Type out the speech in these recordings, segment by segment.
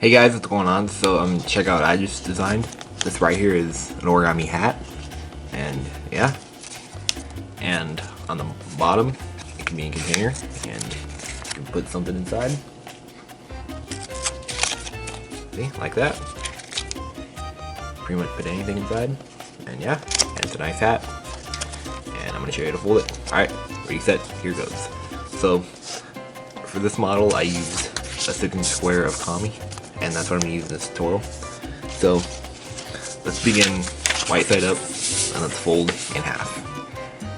Hey guys, what's going on? So check out what I just designed. This right here is an origami hat, and yeah. And on the bottom, it can be a container, and you can put something inside. See, like that. Pretty much put anything inside, and yeah, and it's a nice hat. And I'm gonna show you how to fold it. All right, ready, set, here goes. So for this model, I used a 6-inch square of kami, and that's what I'm gonna use in this tutorial. So let's begin white side up, and let's fold in half.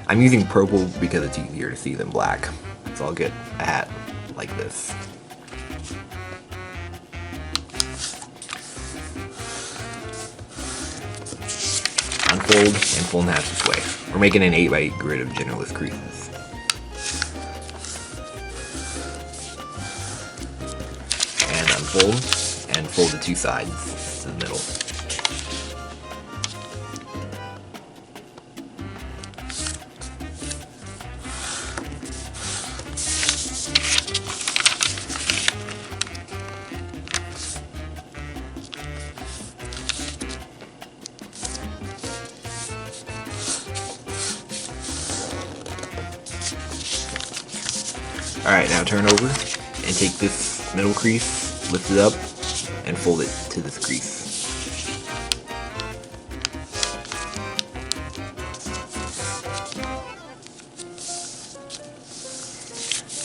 I'm using purple because it's easier to see than black, so I'll get a hat like this. Unfold and fold in half this way. We're making an 8x8 grid of generalist creases. And unfold and fold the two sides to the middle. Alright, now turn over and take this middle crease, lift it up, and fold it to this crease.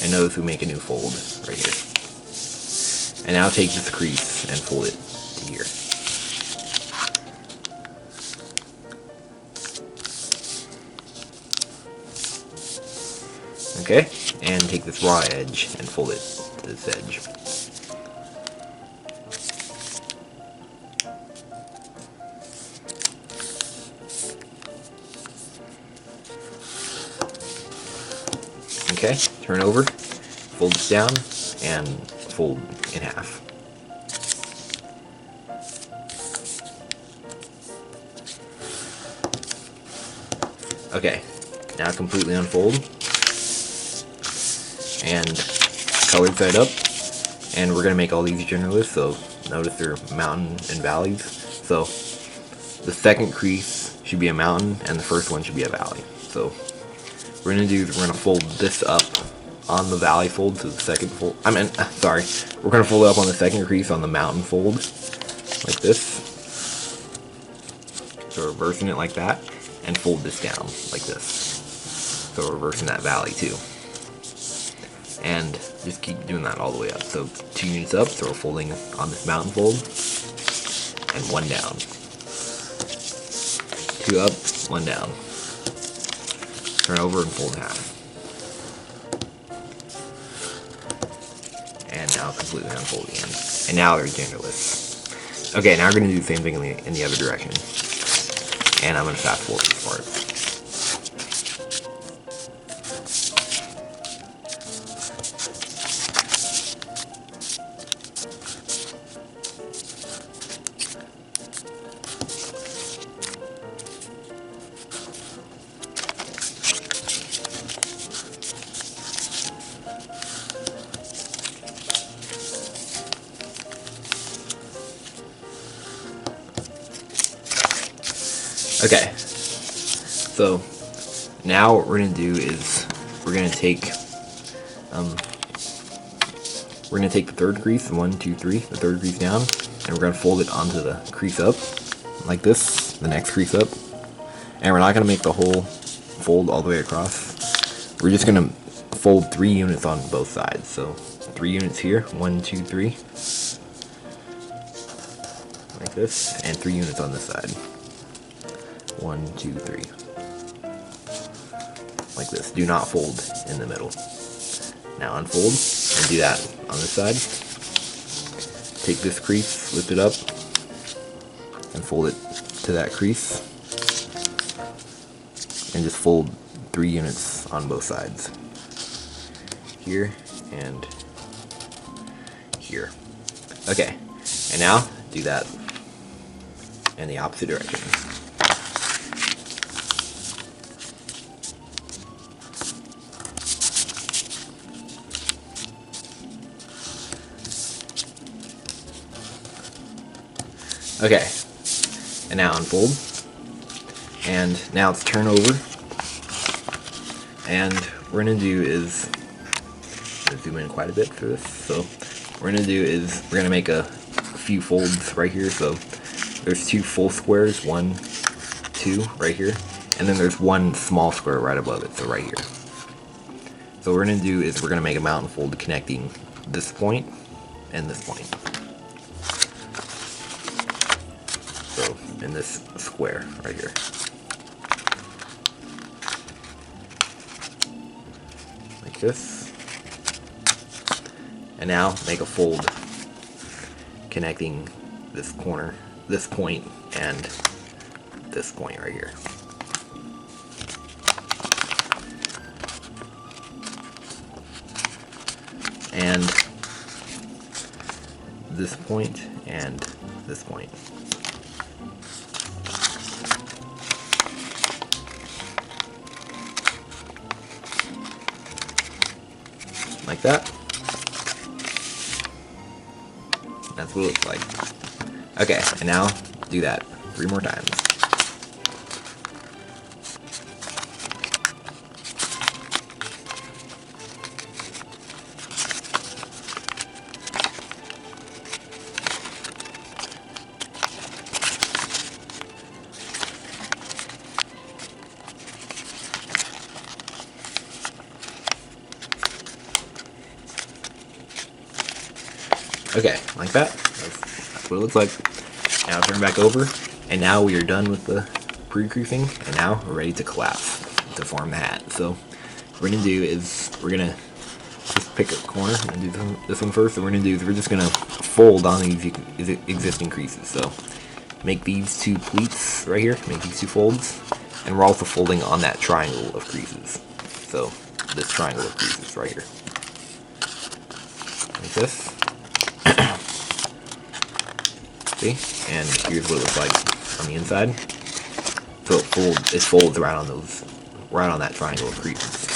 And notice we make a new fold right here. And now take this crease and fold it to here. Okay, and take this raw edge and fold it to this edge. Okay, turn over, fold this down, and fold in half. Okay, now completely unfold. And colored side up, and we're gonna make all these generalists, so notice they're mountain and valleys. So the second crease should be a mountain and the first one should be a valley. So what we're gonna fold this up on the valley fold to the second fold. We're gonna fold it up on the second crease on the mountain fold like this. So reversing it like that, and fold this down like this. So reversing that valley too. And just keep doing that all the way up. So 2 units up, so we're folding on this mountain fold, and 1 down. 2 up, 1 down. Turn over and fold in half. And now completely unfold again. And now they're generalists. Okay, now we're going to do the same thing in the other direction. And I'm going to fast forward this part. Okay, so now what we're gonna do is we're gonna take the third crease, 1, 2, 3, the third crease down, and we're gonna fold it onto the crease up like this, the next crease up, and we're not gonna make the whole fold all the way across. We're just gonna fold 3 units on both sides. So 3 units here, 1, 2, 3, like this, and 3 units on this side. 1, 2, 3. Like this. Do not fold in the middle. Now unfold and do that on this side. Take this crease, lift it up, and fold it to that crease. And just fold 3 units on both sides. Here and here. Okay, and now do that in the opposite direction. Okay, and now unfold. And now it's turn over. And what we're gonna do is, I'm gonna zoom in quite a bit for this. So what we're gonna do is we're gonna make a few folds right here. So there's 2 full squares, 1, 2 right here, and then there's 1 small square right above it, so right here. So what we're gonna do is we're gonna make a mountain fold connecting this point and this point. So in this square right here. Like this. And now make a fold connecting this corner, this point, and this point right here. And this point and this point. Like that. That's what it looks like. Okay, and now do that 3 more times. Okay, like that. That's what it looks like. Now turn back over, and now we are done with the pre-creasing, and now we're ready to collapse to form the hat. So what we're gonna do is we're gonna just pick a corner and do this one first. So what we're gonna do is we're just gonna fold on these existing creases. So make these 2 pleats right here, make these 2 folds, and we're also folding on that triangle of creases. So this triangle of creases right here, like this. See? And here's what it looks like on the inside. So it folds right on that triangle of creases.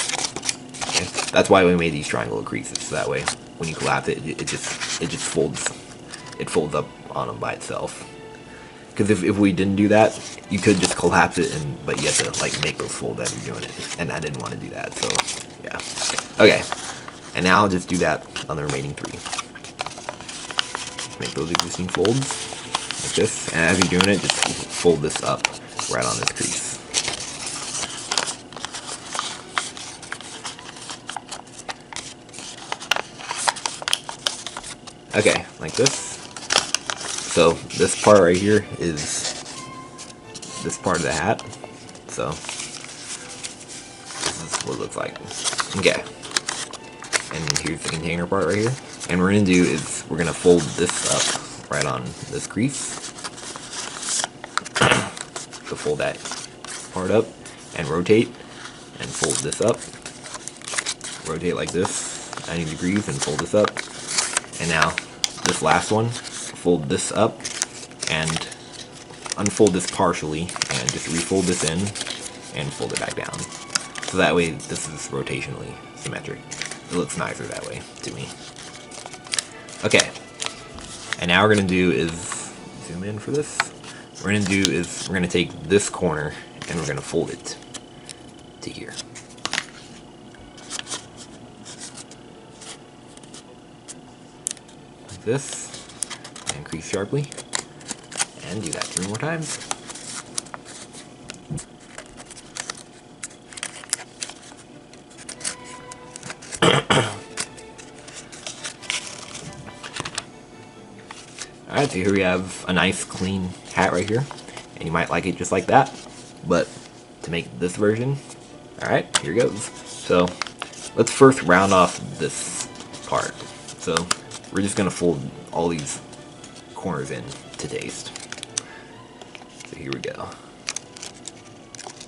Okay? That's why we made these triangle of creases. So that way, when you collapse it, it just folds up on them by itself. Because if we didn't do that, you could just collapse it, but you have to like make those folds as you're doing it, and I didn't want to do that. So yeah. Okay. And now I'll just do that on the remaining 3. Make those existing folds. Like this, and as you're doing it, just fold this up right on this crease. Okay, like this. So this part right here is this part of the hat. So this is what it looks like. Okay. And here's the container part right here. And what we're gonna do is we're gonna fold this up right on this crease. So fold that part up and rotate and fold this up. Rotate like this 90 degrees and fold this up. And now this last one, fold this up and unfold this partially and just refold this in and fold it back down. So that way this is rotationally symmetric. It looks nicer that way to me. Okay. And now we're gonna do is, zoom in for this. What we're gonna do is we're gonna take this corner and we're gonna fold it to here. Like this. And crease sharply. And do that 3 more times. Alright, so here we have a nice clean hat right here, and you might like it just like that, but to make this version, alright, here goes. So let's first round off this part. So we're just going to fold all these corners in to taste. So here we go.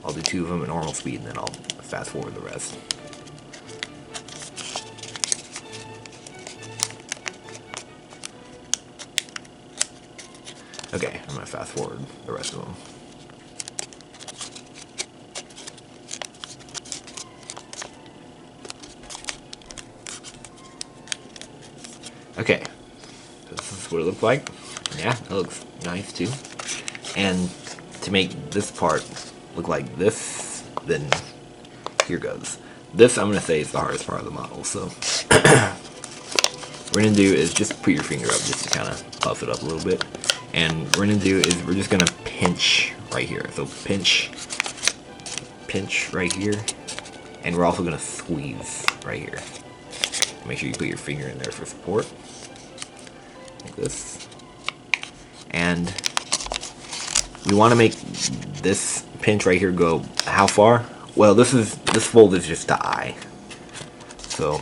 I'll do 2 of them at normal speed, and then I'll fast forward the rest. Okay, I'm going to fast forward the rest of them. Okay, this is that's what it looks like. Yeah, it looks nice too. And to make this part look like this, then here goes. This, I'm going to say, is the hardest part of the model. So what we're going to do is just put your finger up just to kind of puff it up a little bit. And what we're going to do is we're just going to pinch right here. So pinch right here. And we're also going to squeeze right here. Make sure you put your finger in there for support. Like this. And we want to make this pinch right here go how far? Well, this fold is just to eye. So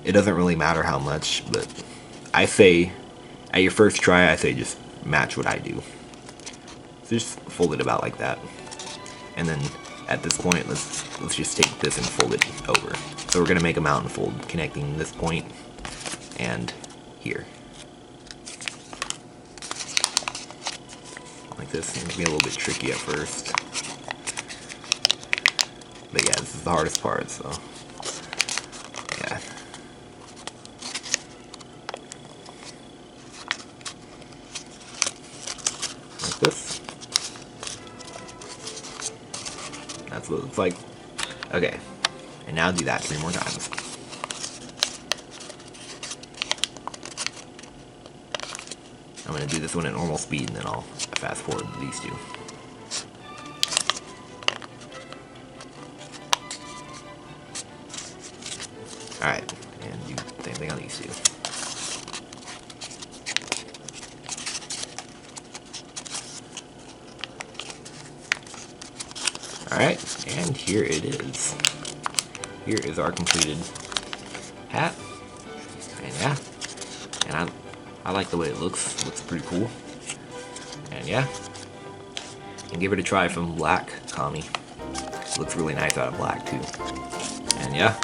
it doesn't really matter how much, but I say at your first try, I say just match what I do. So just fold it about like that. And then at this point, let's just take this and fold it over. So we're gonna make a mountain fold connecting this point and here. Like this. It's gonna be a little bit tricky at first. But yeah, this is the hardest part, so yeah. Like this. That's what it looks like. Okay. And now do that 3 more times. I'm going to do this one at normal speed and then I'll fast forward these two. Alright, and do the same thing on these two. Alright, and here it is. Here is our completed hat. And yeah, and I like the way it looks. It looks pretty cool. And yeah, and give it a try from black Kami. It looks really nice out of black too. And yeah.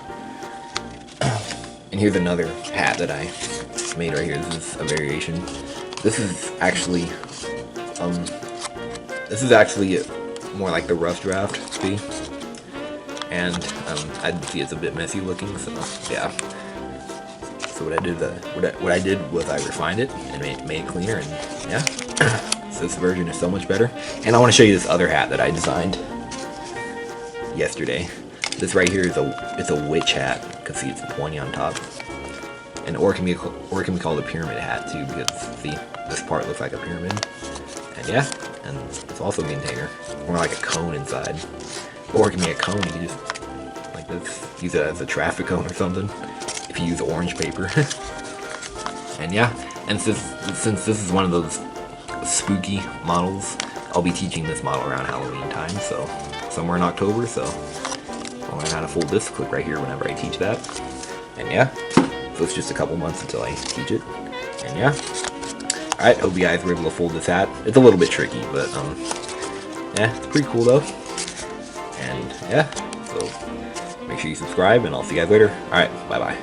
And here's another hat that I made right here. This is a variation. This is actually more like the rough draft, see? And I'd see it's a bit messy looking, so yeah. So what I did was I refined it and made it cleaner, and yeah. So this version is so much better. And I want to show you this other hat that I designed yesterday. This right here is a witch hat. You can see it's pointy on top. Or it can be called a pyramid hat too, because see, this part looks like a pyramid. And yeah, and it's also a container, more like a cone inside. Or it can be a cone, you can just, like this, use it as a traffic cone or something, if you use orange paper. And yeah, and since this is one of those spooky models, I'll be teaching this model around Halloween time, so somewhere in October, so I'll learn how to fold this clip right here whenever I teach that. And yeah, so it's just a couple months until I teach it. And yeah. Alright, hope you guys were able to fold this hat. It's a little bit tricky, but yeah, it's pretty cool though. And yeah, so make sure you subscribe and I'll see you guys later. Alright, bye bye.